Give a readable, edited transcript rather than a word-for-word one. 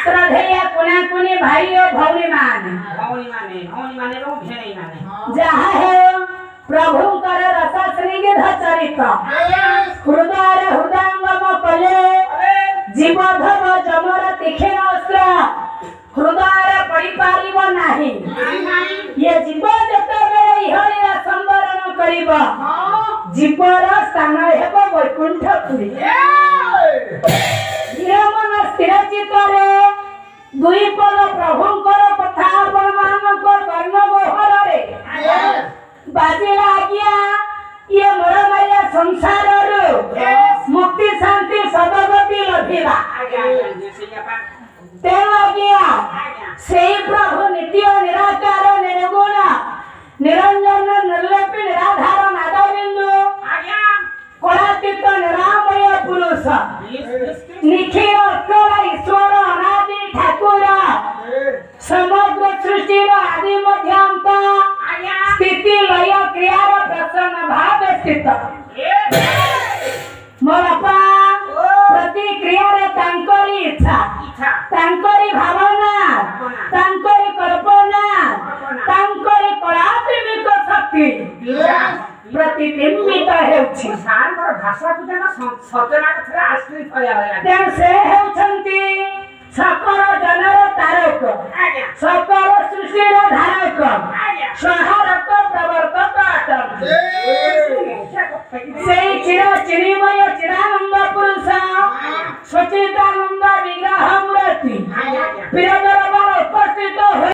श्रद्धेय कुना कुनी भाई और भौनी माने रो भेणी माने जहाँ है प्रभु कर रस श्रीगिध चरित हृदय हृदयंगम कले जीवधव जमर तीक्षण अस्त्र हृदय पड़ी पारिब नाही ये जीव जतबेले इहलीला संवरण करिब जीवर स्थान हेब वैकुंठपुरी मन स्थिर चित्तरे दुई पद प्रभुंकर कथा आपण मानक कर्ण गोहर रे बाजिला आज्ञा ये मोर माया संसार मुक्ति शांति सदगति लभिला प्रभु नित्य निराकार निर्गुण निरंजन निर्लेपी निराधार नादबिंदु कलातीत निरामय पुरुष निखिल अक्षर ईश्वर अनादि ठाकुर समग्र सृष्टि आदि मध्यांत स्थिति लय क्रियार प्रसन्न भाव स्थित मोर बापा प्रतिक्रिया रे तांकरी इच्छा तांकरी भावना तांकरी कल्पना तांकरी कलात्मिक शक्ति प्रतिबिंबित हेउछि सारकर भाषा को जन सचना कथरा आश्रित होया तेन से हेउछंती सकल जनर तारक सकल सृष्टिर धारक संहारक प्रवर्तक अटल से चिर चिन्मय चिदानंद पुरुष सच्चिदानंद विग्रह मूर्ति प्रिय दरबार उपस्थित